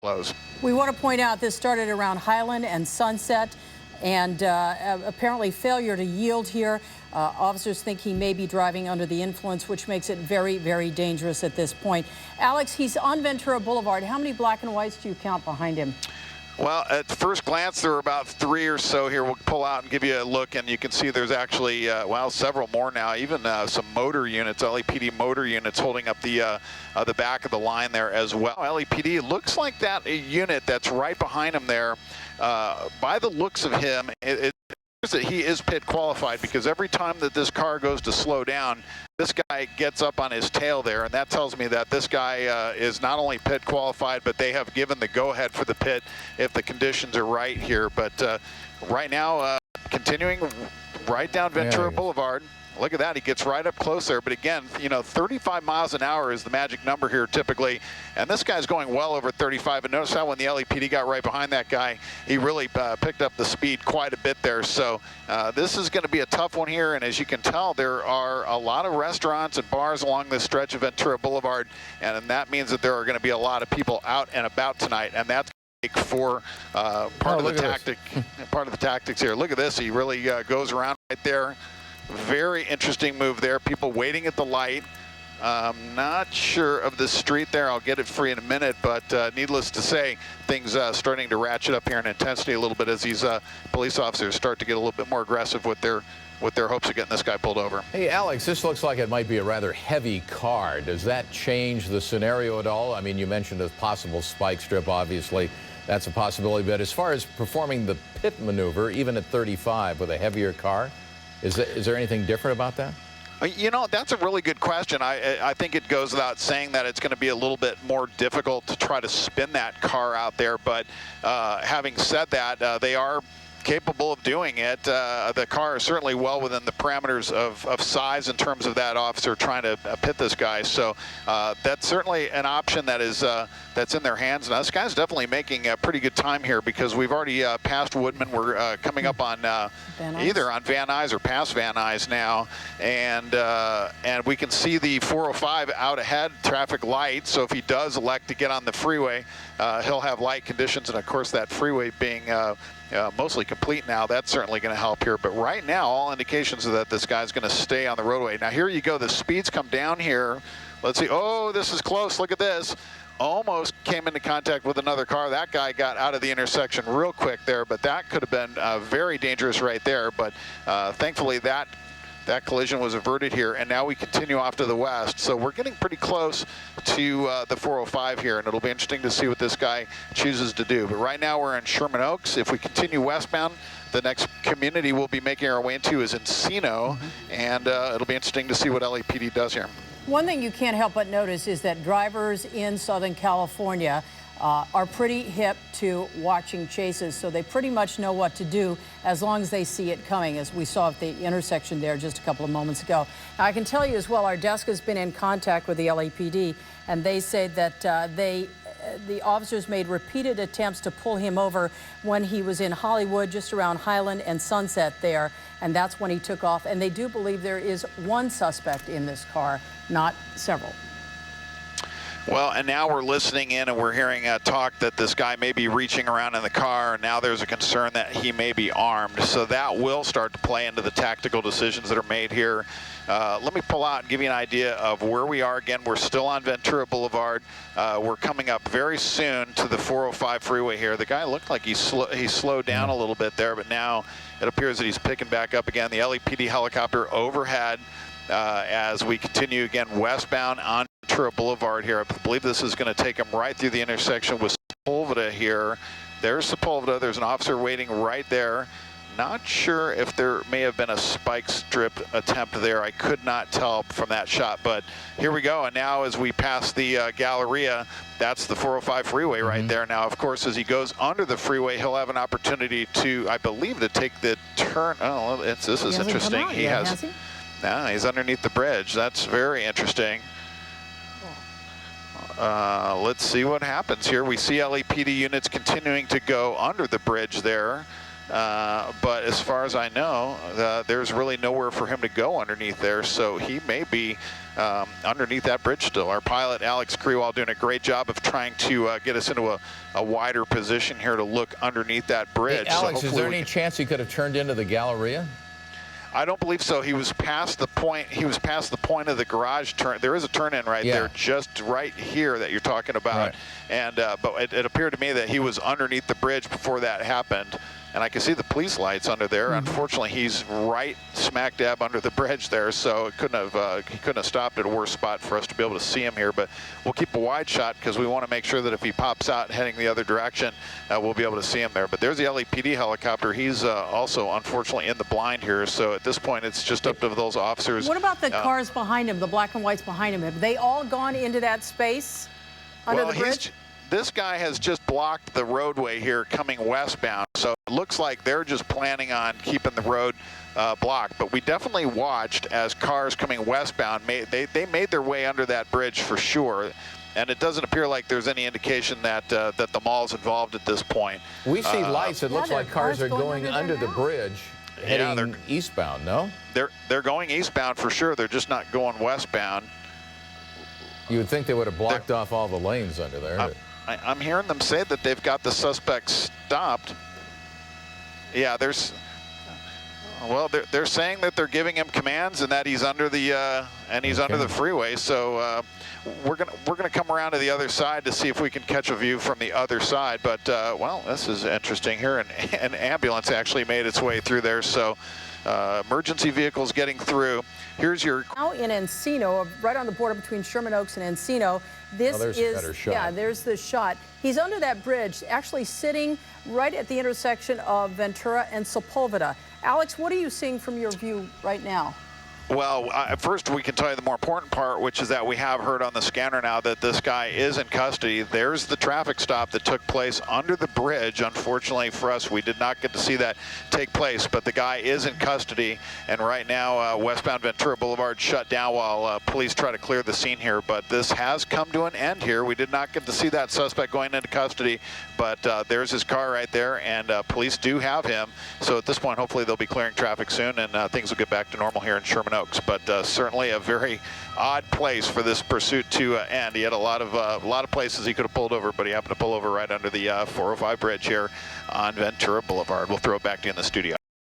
close. We want to point out this started around Highland and Sunset, and apparently failure to yield here. Officers think he may be driving under the influence, which makes it very, very dangerous at this point. Alex, he's on Ventura Boulevard. How many black and whites do you count behind him? Well, at first glance, there are about 3 or so here. We'll pull out and give you a look, and you can see there's actually, well, several more now, even some motor units, LAPD motor units holding up the back of the line there as well. LAPD looks like that unit that's right behind him there, by the looks of him, it appears that he is pit qualified, because every time that this car goes to slow down, this guy gets up on his tail there, and that tells me that this guy is not only pit qualified, but they have given the go-ahead for the pit if the conditions are right here. But right now, continuing right down Ventura Boulevard. Look at that, he gets right up close there. But again, you know, 35 miles an hour is the magic number here typically. And this guy's going well over 35. And notice how when the LAPD got right behind that guy, he really picked up the speed quite a bit there. So this is going to be a tough one here. And as you can tell, there are a lot of restaurants and bars along this stretch of Ventura Boulevard. And that means that there are going to be a lot of people out and about tonight. And that's for part of the tactics here. Look at this, he really goes around right there. Very interesting move there. People waiting at the light. Not sure of the street there. I'll get it for you in a minute, but needless to say, things starting to ratchet up here in intensity a little bit as these police officers start to get a little bit more aggressive with their hopes of getting this guy pulled over. Hey, Alex, this looks like it might be a rather heavy car. Does that change the scenario at all? I mean, you mentioned a possible spike strip, obviously. That's a possibility. But as far as performing the pit maneuver, even at 35 with a heavier car, is there anything different about that? You know, that's a really good question. I think it goes without saying that it's going to be a little bit more difficult to try to spin that car out there. But having said that, they are capable of doing it. The car is certainly well within the parameters of size in terms of that officer trying to pit this guy. So that's certainly an option that is that's in their hands. Now this guy's definitely making a pretty good time here, because we've already passed Woodman. We're coming up on either on Van Nuys or past Van Nuys now, and we can see the 405 out ahead, traffic light. So if he does elect to get on the freeway, he'll have light conditions, and of course that freeway being mostly complete now, that's certainly going to help here. But right now, all indications are that this guy's going to stay on the roadway. Now here you go, the speeds come down here. Let's see, oh, this is close, look at this. Almost came into contact with another car. That guy got out of the intersection real quick there, but that could have been very dangerous right there. But thankfully that collision was averted here, and now we continue off to the west. So we're getting pretty close to the 405 here, and it'll be interesting to see what this guy chooses to do. But right now we're in Sherman Oaks. If we continue westbound, the next community we'll be making our way into is Encino, and it'll be interesting to see what LAPD does here. One thing you can't help but notice is that drivers in Southern California are pretty hip to watching chases, so they pretty much know what to do as long as they see it coming, as we saw at the intersection there just a couple of moments ago. Now, I can tell you as well, our desk has been in contact with the LAPD, and they say that the officers made repeated attempts to pull him over when he was in Hollywood, just around Highland and Sunset there, and that's when he took off. And they do believe there is one suspect in this car, not several. Well, and now we're listening in and we're hearing talk that this guy may be reaching around in the car, and now there's a concern that he may be armed. So that will start to play into the tactical decisions that are made here. Let me pull out and give you an idea of where we are. Again, we're still on Ventura Boulevard. We're coming up very soon to the 405 freeway here. The guy looked like he slowed down a little bit there, but now it appears that he's picking back up again. The LAPD helicopter overhead as we continue again westbound on Ventura Boulevard here. I believe this is going to take him right through the intersection with Sepulveda here. There's Sepulveda. There's an officer waiting right there. Not sure if there may have been a spike strip attempt there. I could not tell from that shot, but here we go. And now as we pass the Galleria, that's the 405 freeway right there. Now, of course, as he goes under the freeway, he'll have an opportunity to, I believe, to take the turn. Oh, this is interesting. He has no, he's underneath the bridge. That's very interesting. Let's see what happens here. We see LAPD units continuing to go under the bridge there. But as far as I know, there's really nowhere for him to go underneath there, so he may be underneath that bridge still. Our pilot, Alex Crewall, doing a great job of trying to get us into a wider position here to look underneath that bridge. Hey, Alex, so is there any chance he could have turned into the Galleria? I don't believe so. He was past the point. He was past the point of the garage turn. There is a turn in right there, just right here that you're talking about. Right. And but it appeared to me that he was underneath the bridge before that happened. And I can see the police lights under there. Unfortunately, he's right smack dab under the bridge there, so it couldn't have he couldn't have stopped at a worse spot for us to be able to see him here. But we'll keep a wide shot because we want to make sure that if he pops out heading the other direction, we'll be able to see him there. But there's the LAPD helicopter. He's also unfortunately in the blind here, so at this point it's just up to those officers. What about the cars behind him, the black and whites behind him? Have they all gone into that space under the bridge? This guy has just blocked the roadway here coming westbound, so it looks like they're just planning on keeping the road blocked. But we definitely watched as cars coming westbound, they made their way under that bridge for sure. And it doesn't appear like there's any indication that that the mall's involved at this point. We see lights. It looks like cars are going under the bridge, heading eastbound, no? They're going eastbound for sure. They're just not going westbound. You would think they would have blocked off all the lanes under there. I'm hearing them say that they've got the suspect stopped. Yeah, well, they're saying that they're giving him commands and that he's under the under the freeway. So we're gonna come around to the other side to see if we can catch a view from the other side. But well, this is interesting here. An ambulance actually made its way through there. So emergency vehicles getting through. Here's your now in Encino, right on the border between Sherman Oaks and Encino. This there's is a better shot. Yeah, there's the shot. He's under that bridge, actually sitting right at the intersection of Ventura and Sepulveda. Alex, what are you seeing from your view right now? Well, first we can tell you the more important part, which is that we have heard on the scanner now that this guy is in custody. There's the traffic stop that took place under the bridge. Unfortunately for us, we did not get to see that take place, but the guy is in custody. And right now, westbound Ventura Boulevard shut down while police try to clear the scene here. But this has come to an end here. We did not get to see that suspect going into custody, but there's his car right there, and police do have him. So at this point, hopefully they'll be clearing traffic soon, and things will get back to normal here in Sherman Oaks. But certainly a very odd place for this pursuit to end. He had a lot of places he could have pulled over, but he happened to pull over right under the 405 bridge here on Ventura Boulevard. We'll throw it back to you in the studio.